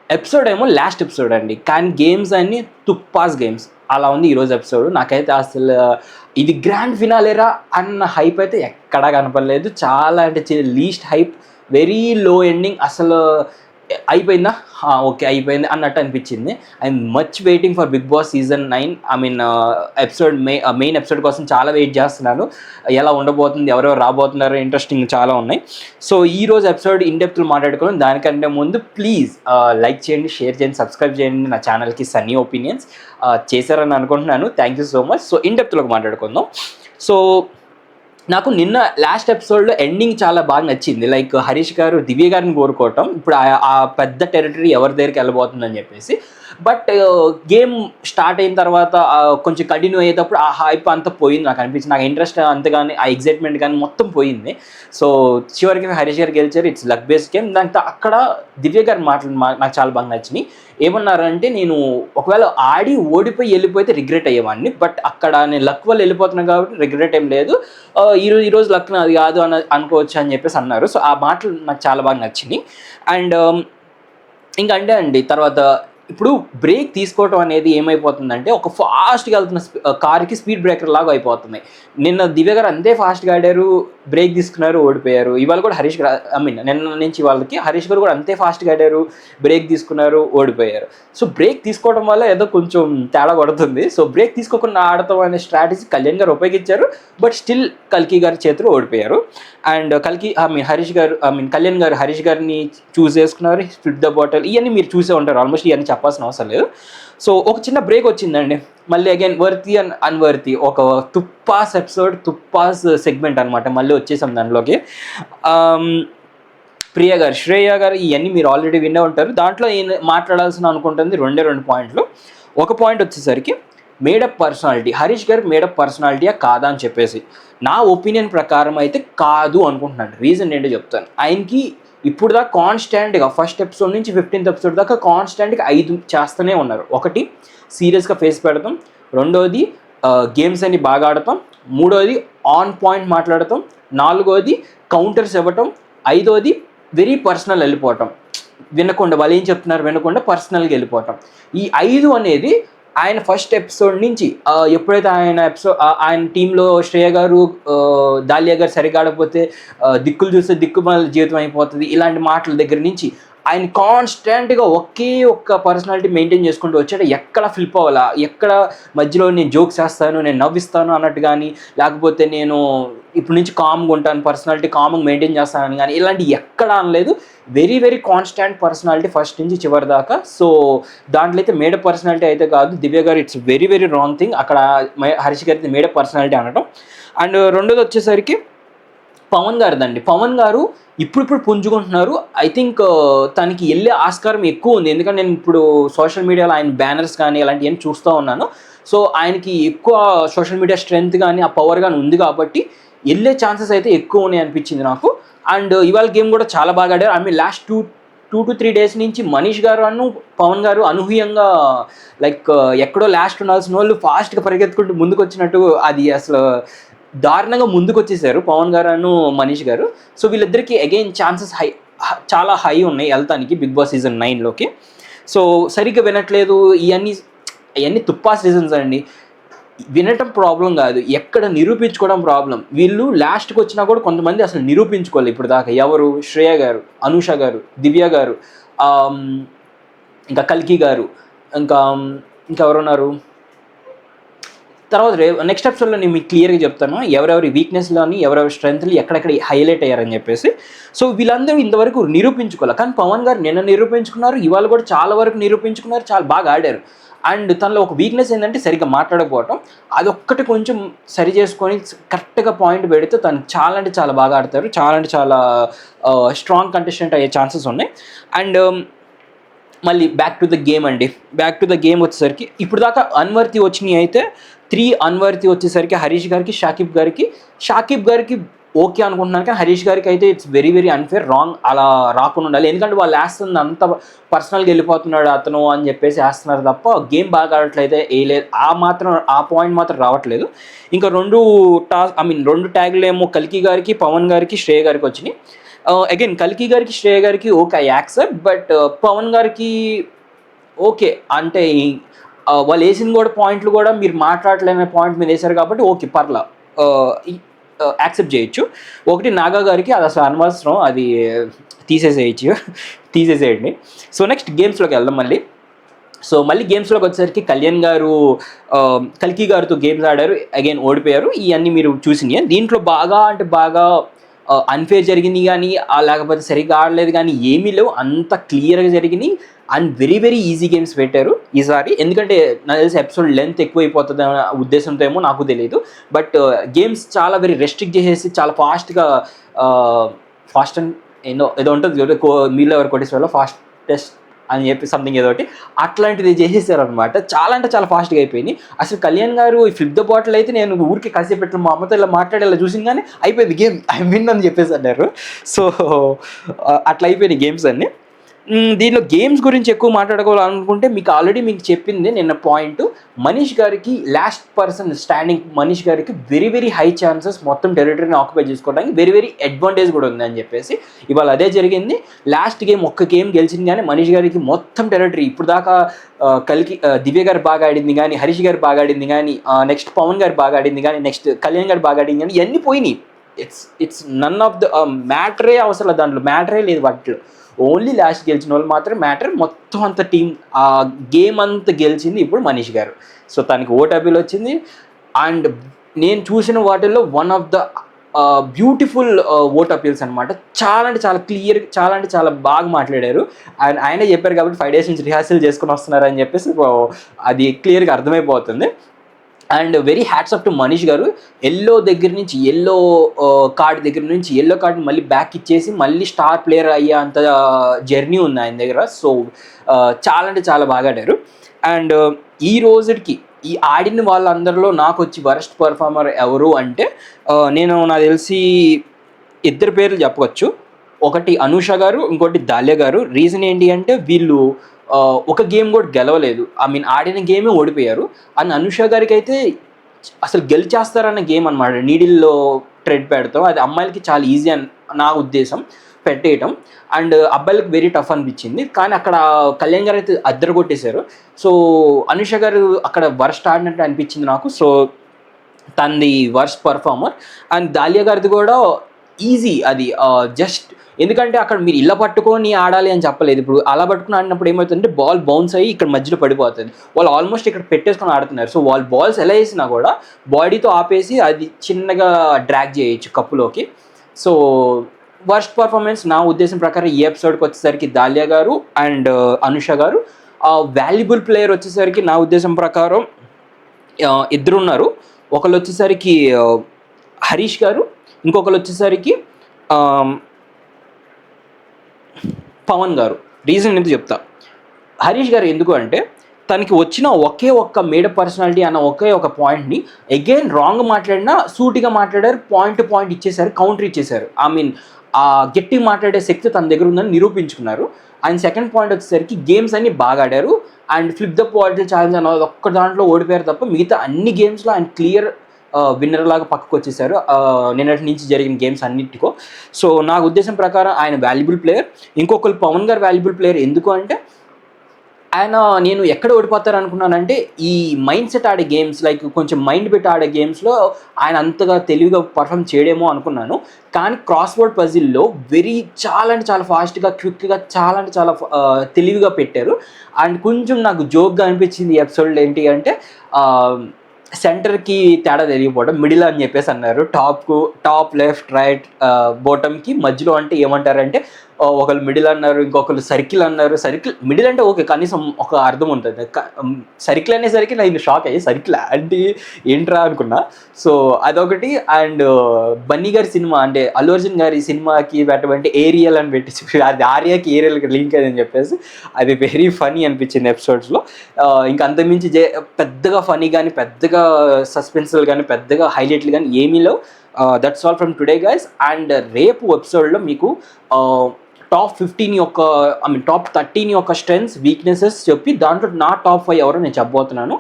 Episode ఏమో last episode అండి, కానీ గేమ్స్ అన్ని తుప్పాస్ గేమ్స్ అలా ఉంది ఈరోజు ఎపిసోడ్. నాకైతే అసలు ఇది గ్రాండ్ ఫినాలేరా అన్న హైప్ అయితే ఎక్కడా కనపడలేదు. చాలా అంటే least hype, very low ending. అసలు అయిపోయిందా, ఓకే అయిపోయింది అన్నట్టు అనిపించింది. I'm much waiting for big boss season 9. I mean episode main episode కోసం చాలా వెయిట్ చేస్తున్నాను. ఎలా ఉండబోతుంది, ఎవరెవరు రాబోతున్నారు, ఇంట్రెస్టింగ్ చాలా ఉన్నాయి. సో ఈరోజు ఎపిసోడ్ ఇన్ డెప్త్లో మాట్లాడుకోవడం దానికంటే ముందు ప్లీజ్ లైక్ చేయండి, షేర్ చేయండి, సబ్స్క్రైబ్ చేయండి నా ఛానల్కి సన్నీ ఒపీనియన్స్. చేశారని అనుకుంటున్నాను. Thank you so much. So in డెప్త్లోకి మాట్లాడుకుందాం. సో నాకు నిన్న లాస్ట్ ఎపిసోడ్లో ఎండింగ్ చాలా బాగా నచ్చింది. లైక్ హరీష్ గారు దివ్య గారిని కోరుకోవటం, ఇప్పుడు ఆ పెద్ద టెరిటరీ ఎవరి దగ్గరికి వెళ్ళబోతుందని చెప్పేసి. బట్ గేమ్ స్టార్ట్ అయిన తర్వాత కొంచెం కంటిన్యూ అయ్యేటప్పుడు ఆ హైప్ అంతా పోయింది నాకు అనిపించింది. నాకు ఇంట్రెస్ట్ అంతగాని, ఆ ఎగ్జైట్మెంట్ కానీ మొత్తం పోయింది. సో చివరికి హరీష్ గారు గెలిచారు. It's luck based game. దాంతో అక్కడ దివ్య గారి మాటలు నాకు చాలా బాగా నచ్చినాయి. ఏమన్నారంటే, నేను ఒకవేళ ఆడి ఓడిపోయి వెళ్ళిపోతే రిగ్రెట్ అయ్యేవాడిని, బట్ అక్కడ నేను లక్ వల్ల వెళ్ళిపోతున్నాను కాబట్టి రిగ్రెట్ ఏం లేదు, ఈరోజు లక్ అది కాదు అనుకోవచ్చు అని చెప్పేసి అన్నారు. సో ఆ మాటలు నాకు చాలా బాగా నచ్చినాయి. అండ్ ఇంకా అంటే అండి, తర్వాత ఇప్పుడు బ్రేక్ తీసుకోవటం అనేది ఏమైపోతుందంటే, ఒక ఫాస్ట్గా వెళ్తున్న కార్కి స్పీడ్ బ్రేకర్ లాగా అయిపోతుంది. నిన్న దివ్య గారు అంతే ఫాస్ట్గా ఆడారు, బ్రేక్ తీసుకున్నారు, ఓడిపోయారు. ఇవాళ కూడా హరీష్ గారు, ఐ మీన్ నిన్న నుంచి వాళ్ళకి హరీష్ గారు కూడా అంతే ఫాస్ట్గా ఆడారు, బ్రేక్ తీసుకున్నారు, ఓడిపోయారు. సో బ్రేక్ తీసుకోవడం వల్ల ఏదో కొంచెం తేడా పడుతుంది. సో బ్రేక్ తీసుకోకుండా ఆడటం అనే స్ట్రాటజీ కళ్యాణ్ గారు ఉపయోగించారు, బట్ స్టిల్ కల్కి గారి చేతిలో ఓడిపోయారు. అండ్ కళ్యాణ్ గారు హరీష్ గారిని చూస్ చేసుకున్నారు, స్ప్లిట్ ద బాటిల్, ఇవన్నీ మీరు చూసే ఉంటారు ఆల్మోస్ట్, ఇవన్నీ చెప్పాల్సిన అవసరం లేదు. సో ఒక చిన్న బ్రేక్ వచ్చిందండి. మళ్ళీ అగైన్ వర్తి అండ్ అన్వర్తి, ఒక తుప్పాస్ ఎపిసోడ్, తుప్పాస్ సెగ్మెంట్ అనమాట. మళ్ళీ వచ్చేసాం దాంట్లోకి. ప్రియ గారు, శ్రేయ గారు, ఇవన్నీ మీరు ఆల్రెడీ వినే ఉంటారు. దాంట్లో మాట్లాడాల్సిన అనుకుంటుంది రెండు పాయింట్లు. ఒక పాయింట్ వచ్చేసరికి మేడప్ పర్సనాలిటీ. హరీష్ గారికి మేడప్ పర్సనాలిటీయా కాదా అని చెప్పేసి నా ఒపీనియన్ ప్రకారం అయితే కాదు అనుకుంటున్నాను. రీజన్ ఏంటో చెప్తాను. ఆయనకి ఇప్పుడు దాకా కాన్స్టాంట్గా ఫస్ట్ ఎపిసోడ్ నుంచి 15th ఎపిసోడ్ దాకా కాన్స్టాంట్గా 5 చేస్తూనే ఉన్నారు. ఒకటి, సీరియస్గా ఫేస్ పెడతాం. రెండోది, గేమ్స్ అన్ని బాగా ఆడతాం. మూడోది, ఆన్ పాయింట్ మాట్లాడతాం. నాలుగోది, కౌంటర్స్ ఇవ్వటం. ఐదోది, వెరీ పర్సనల్ వెళ్ళిపోవటం, వినకుండా వాళ్ళు ఏం చెప్తున్నారు వినకుండా పర్సనల్గా వెళ్ళిపోవటం. ఈ 5 అనేది ఆయన ఫస్ట్ ఎపిసోడ్ నుంచి, ఎప్పుడైతే ఆయన టీంలో శ్రేయ గారు, దాలియా గారు సరిగా ఆడకపోతే దిక్కులు చూస్తే దిక్కుమాల జీవితం అయిపోతుంది, ఇలాంటి మాటల దగ్గర నుంచి ఆయన కాన్స్టాంట్గా ఒకే ఒక్క పర్సనాలిటీ మెయింటైన్ చేసుకుంటూ వచ్చాడు. ఎక్కడ ఫ్లిప్ అవ్వాలా, ఎక్కడ మధ్యలో నేను జోక్స్ చేస్తాను, నేను నవ్విస్తాను అన్నట్టు కానీ, లేకపోతే నేను ఇప్పుడు నుంచి కామ్గా ఉంటాను, పర్సనాలిటీ కామ్గా మెయింటైన్ చేస్తానని కానీ, ఇలాంటి ఎక్కడ అనలేదు. Very very constant personality first నుంచి చివరి దాకా. సో దాంట్లో అయితే మేడప్ పర్సనాలిటీ అయితే కాదు. దివ్య గారు it's very very wrong thing అక్కడ హరీష్ గారి మేడప్ పర్సనాలిటీ అనడం. అండ్ రెండోది వచ్చేసరికి పవన్ గారిదండి. పవన్ గారు ఇప్పుడు పుంజుకుంటున్నారు. ఐ థింక్ తనకి వెళ్ళే ఆస్కారం ఎక్కువ ఉంది. ఎందుకంటే నేను ఇప్పుడు సోషల్ మీడియాలో ఆయన బ్యానర్స్ కానీ అలాంటివన్నీ చూస్తూ ఉన్నాను. సో ఆయనకి ఎక్కువ సోషల్ మీడియా స్ట్రెంగ్త్ కానీ ఆ పవర్ కానీ ఉంది కాబట్టి వెళ్ళే ఛాన్సెస్ అయితే ఎక్కువ ఉన్నాయి అనిపించింది నాకు. అండ్ ఇవాళ గేమ్ కూడా చాలా బాగా ఆడారు. I mean last 2 to 3 days నుంచి మనీష్ గారు పవన్ గారు అనూహ్యంగా, లైక్ ఎక్కడో లాస్ట్ ఉండాల్సిన వాళ్ళు ఫాస్ట్గా పరిగెత్తుకుంటూ ముందుకు వచ్చినట్టు, అది అసలు దారుణంగా ముందుకు వచ్చేసారు పవన్ గారు మనీష్ గారు. సో వీళ్ళిద్దరికి అగైన్ ఛాన్సెస్ చాలా హై ఉన్నాయి వెళ్తానికి బిగ్ బాస్ సీజన్ 9లోకి. సో సరిగ్గా వినట్లేదు, ఇవన్నీ తుప్పాస్ రీజన్స్ అండి. వినటం ప్రాబ్లం కాదు, ఎక్కడ నిరూపించుకోవడం ప్రాబ్లం. వీళ్ళు లాస్ట్కి వచ్చినా కూడా కొంతమంది అసలు నిరూపించుకోవాలి ఇప్పుడు దాకా. ఎవరు? శ్రేయ గారు, అనూష గారు, దివ్య గారు, ఇంకా కల్కి గారు, ఇంకెవరున్నారు. తర్వాత నెక్స్ట్ ఎపిసోడ్లో నేను మీకు క్లియర్గా చెప్తాను ఎవరెవరి వీక్నెస్లోని, ఎవరెవరి స్ట్రెంగ్త్లు ఎక్కడెక్కడ హైలైట్ అయ్యారని చెప్పేసి. సో వీళ్ళందరూ ఇంతవరకు నిరూపించుకోవాలి, కానీ పవన్ గారు నిన్న నిరూపించుకున్నారు, ఇవాళ కూడా చాలా వరకు నిరూపించుకున్నారు, చాలా బాగా ఆడారు. అండ్ తనలో ఒక వీక్నెస్ ఏంటంటే సరిగ్గా మాట్లాడకపోవటం. అదొక్కటి కొంచెం సరి చేసుకొని కరెక్ట్గా పాయింట్ పెడితే తను చాలా అంటే చాలా బాగా ఆడతారు. చాలా స్ట్రాంగ్ కంటెస్టెంట్ అయ్యే ఛాన్సెస్ ఉన్నాయి. అండ్ మళ్ళీ బ్యాక్ టు ద గేమ్ అండి. బ్యాక్ టు ద గేమ్ వచ్చేసరికి ఇప్పుడు దాకా అన్వర్తి వచ్చినాయి అయితే 3 అన్వర్తి వచ్చేసరికి హరీష్ గారికి, షాకిబ్ గారికి ఓకే అనుకుంటున్నాను. కానీ హరీష్ గారికి అయితే it's very very unfair, wrong. అలా రాకుండా ఉండాలి. ఎందుకంటే వాళ్ళు వేస్తుంది అంత పర్సనల్గా వెళ్ళిపోతున్నాడు అతను అని చెప్పేసి వేస్తున్నారు తప్ప గేమ్ బాగా ఆడట్లయితే వేయలేదు. ఆ పాయింట్ మాత్రం రావట్లేదు. ఇంకా 2 ట్యాగ్లు ఏమో కల్కి గారికి, పవన్ గారికి, శ్రేయ గారికి వచ్చినాయి. అగైన్ కల్కి గారికి శ్రేయ గారికి okay I accept, but Pavan గారికి ఓకే అంటే వాళ్ళు వేసిన కూడా పాయింట్లు కూడా మీరు మాట్లాడలేని పాయింట్ మీద వేశారు కాబట్టి ఓకే పర్లా యాక్సెప్ట్ చేయొచ్చు. ఒకటి నాగా గారికి అది అసలు అనవసరం, అది తీసేసేయండి. సో నెక్స్ట్ గేమ్స్లోకి వెళ్దాం మళ్ళీ. సో మళ్ళీ గేమ్స్లోకి వచ్చేసరికి కళ్యాణ్ గారు కల్కి గారితో గేమ్స్ ఆడారు, అగైన్ ఓడిపోయారు. ఇవన్నీ మీరు చూసినాయి. దీంట్లో బాగా అంటే బాగా అన్ఫేర్ జరిగింది కానీ లేకపోతే సరిగ్గా ఆడలేదు కానీ ఏమీ లేవు, అంత క్లియర్గా జరిగినాయి. And very very easy games పెట్టారు ఈసారి, ఎందుకంటే నాకు తెలిసి ఎపిసోడ్ లెంత్ ఎక్కువైపోతుంది అనే ఉద్దేశంతో ఏమో నాకు తెలియదు. బట్ గేమ్స్ చాలా వెరీ రెస్ట్రిక్ట్ చేసేసి చాలా ఫాస్ట్ అండ్ ఏదో ఉంటుంది మీలో ఎవరు కొట్టేసేవాళ్ళు ఫాస్టెస్ట్ అని చెప్పి సంథింగ్ ఏదో ఒకటి అట్లాంటిది చేసేసారు అనమాట. చాలా అంటే చాలా ఫాస్ట్గా అయిపోయింది. అసలు కళ్యాణ్ గారు ఈ ఫ్లిప్ ద బాటిల్ అయితే నేను ఊరికి కాసేపు పెట్టిన మా అమ్మతో ఇలా మాట్లాడేలా చూసింది కానీ అయిపోయింది గేమ్, ఐ విన్ అని చెప్పేసి అన్నారు. సో అట్లా అయిపోయినాయి గేమ్స్ అన్నీ. దీనిలో గేమ్స్ గురించి ఎక్కువ మాట్లాడుకోవాలనుకుంటే మీకు చెప్పింది నిన్న పాయింట్, మనీష్ గారికి లాస్ట్ పర్సన్ స్టాండింగ్ మనీష్ గారికి వెరీ వెరీ హై ఛాన్సెస్ మొత్తం టెరిటరీని ఆక్యుపై చేసుకోవడానికి వెరీ వెరీ అడ్వాంటేజ్ కూడా ఉంది అని చెప్పేసి ఇవాళ అదే జరిగింది. లాస్ట్ గేమ్ ఒక్క గేమ్ గెలిచింది కానీ మనీష్ గారికి మొత్తం టెరిటరీ ఇప్పుడు దాకా దివ్య గారు బాగా ఆడింది కానీ, హరీష్ గారు బాగా ఆడింది కానీ, నెక్స్ట్ పవన్ గారు బాగా ఆడింది కానీ, నెక్స్ట్ కళ్యాణ్ గారు బాగా ఆడింది కానీ ఇవన్నీ పోయినాయి. ఇట్స్ నన్ ఆఫ్ ద మ్యాటరే అవసరం, దాంట్లో మ్యాటరే లేదు వాటిలో. ఓన్లీ లాస్ట్ గెలిచిన వాళ్ళు మాత్రం మ్యాటర్. మొత్తం అంత టీం ఆ గేమ్ అంతా గెలిచింది ఇప్పుడు మనీష్ గారు. సో తనకి ఓటబిల్ వచ్చింది. అండ్ నేను చూసిన వాటిల్లో one of the beautiful vote appeals అనమాట. చాలా అంటే చాలా క్లియర్, చాలా అంటే చాలా బాగా మాట్లాడారు. అండ్ ఆయనే చెప్పారు కాబట్టి 5 days నుంచి రిహార్సల్ చేసుకుని వస్తున్నారని చెప్పేసి అది క్లియర్గా అర్థమైపోతుంది. And very hats off to Manish గారు. ఎల్లో కార్డ్ దగ్గర నుంచి ఎల్లో కార్డ్ మళ్ళీ బ్యాక్ ఇచ్చేసి మళ్ళీ స్టార్ ప్లేయర్ అయ్యే అంత జర్నీ ఉంది ఆయన దగ్గర. సో చాలా అంటే చాలా బాగా ఆడారు. అండ్ ఈ రోజుకి ఈ ఆడిన వాళ్ళందరిలో నాకు వచ్చి వరస్ట్ పర్ఫార్మర్ ఎవరు అంటే నాకు తెలిసి 2 పేర్లు చెప్పవచ్చు. ఒకటి అనూష గారు, ఇంకోటి దాల్య గారు. రీజన్ ఏంటి అంటే వీళ్ళు ఒక గేమ్ కూడా గెలవలేదు, ఆడిన గేమే ఓడిపోయారు. అండ్ అనూష గారికి అయితే అసలు గెలిచేస్తారన్న గేమ్ అనమాట, నీడిల్లో ట్రెడ్ పెడతాం. అది అమ్మాయిలకి చాలా ఈజీ అని నా ఉద్దేశం పెట్టేయటం. అండ్ అబ్బాయిలకు వెరీ టఫ్ అనిపించింది. కానీ అక్కడ కళ్యాణ్ గారు అయితే అద్దరు కొట్టేశారు. సో అనూష గారు అక్కడ వర్స్ట్ ఆడినట్టు అనిపించింది నాకు. సో తనది వర్స్ట్ పర్ఫార్మర్. అండ్ దాలియా గారిది కూడా ఈజీ, అది జస్ట్ ఎందుకంటే అక్కడ మీరు ఇలా పట్టుకొని ఆడాలి అని చెప్పలేదు. ఇప్పుడు అలా పట్టుకుని ఆడినప్పుడు ఏమవుతుందంటే బాల్ బౌన్స్ అయ్యి ఇక్కడ మధ్యలో పడిపోతుంది. వాళ్ళు ఆల్మోస్ట్ ఇక్కడ పెట్టేసుకొని ఆడుతున్నారు. సో వాళ్ళు బాల్స్ ఎలా వేసినా కూడా బాడీతో ఆపేసి అది చిన్నగా డ్రాగ్ చేయొచ్చు కప్పులోకి. సో వర్స్ట్ పర్ఫార్మెన్స్ నా ఉద్దేశం ప్రకారం ఈ ఎపిసోడ్కి వచ్చేసరికి దాలియా గారు అండ్ అనూష గారు. వాల్యుబుల్ ప్లేయర్ వచ్చేసరికి నా ఉద్దేశం ప్రకారం 2 ఉన్నారు. ఒకళ్ళు వచ్చేసరికి హరీష్ గారు, ఇంకొకరు వచ్చేసరికి పవన్ గారు. రీజన్ ఎందుకు చెప్తా. హరీష్ గారు ఎందుకు అంటే తనకి వచ్చిన ఒకే ఒక్క మేడప్ పర్సనాలిటీ అన్న ఒకే ఒక పాయింట్ని అగైన్ రాంగ్ మాట్లాడినా సూటిగా మాట్లాడారు, పాయింట్ టు పాయింట్ ఇచ్చేశారు, కౌంటర్ ఇచ్చేశారు. ఆ గట్టి మాట్లాడే శక్తి తన దగ్గర ఉందని నిరూపించుకున్నారు. అండ్ సెకండ్ పాయింట్ వచ్చేసరికి గేమ్స్ అన్ని బాగా ఆడారు. And flip the bottle challenge అన్నది ఒక్క దాంట్లో ఓడిపోయారు తప్ప మిగతా అన్ని గేమ్స్లో ఆయన క్లియర్ విన్నర్ లాగా పక్కకు వచ్చేసారు నిన్నటి నుంచి జరిగిన గేమ్స్ అన్నిటికో. సో నా ఉద్దేశం ప్రకారం ఆయన వాల్యుబుల్ ప్లేయర్. ఇంకొకరు పవన్ గారు వాల్యుబుల్ ప్లేయర్. ఎందుకు అంటే ఆయన నేను ఎక్కడ ఓడిపోతారు అనుకున్నానంటే ఈ మైండ్ సెట్ ఆడే గేమ్స్, లైక్ కొంచెం మైండ్ పెట్టి ఆడే గేమ్స్లో ఆయన అంతగా తెలివిగా పర్ఫామ్ చేయడేమో అనుకున్నాను. కానీ క్రాస్ వర్డ్ పజిల్లో చాలా అంటే చాలా ఫాస్ట్గా, క్విక్గా, చాలా అంటే చాలా తెలివిగా పెట్టారు. అండ్ కొంచెం నాకు జోక్గా అనిపించింది ఈ ఎపిసోడ్లో ఏంటి అంటే సెంటర్కి తేడా తెలియకపోవడం, మిడిల్ అని చెప్పేసి అన్నారు. టాప్ లెఫ్ట్ రైట్ బాటమ్కి మధ్యలో అంటే ఏమంటారంటే ఒకళ్ళు మిడిల్ అన్నారు, ఇంకొకరు సర్కిల్ అన్నారు. మిడిల్ అంటే ఓకే కనీసం ఒక అర్థం ఉంటుంది. సర్కిల్ అనేసరికి నేను షాక్ అయ్యి సర్కిల్ అంటే ఏంట్రా అనుకున్నా. సో అదొకటి. అండ్ బన్నీ గారి సినిమా అంటే అల్లు అర్జున్ గారి సినిమాకి పెట్టమంటే ఏరియల్ అని పెట్టి అది ఆర్యాకి ఏరియల్కి లింక్ అయ్యిందని చెప్పేసి అది వెరీ ఫనీ అనిపించింది ఎపిసోడ్స్లో. ఇంకా అంతకుమించి పెద్దగా ఫనీ కానీ, పెద్దగా సస్పెన్స్లు కానీ, పెద్దగా హైలైట్లు కానీ ఏమీ లేవు. That's all from today guys. And రేపు ఎపిసోడ్లో మీకు టాప్ 15 యొక్క టాప్ 13 యొక్క స్ట్రెంగ్స్, వీక్నెసెస్ చెప్పి దాంట్లో నా టాప్ 5 ఎవరో నేను చెప్పబోతున్నాను.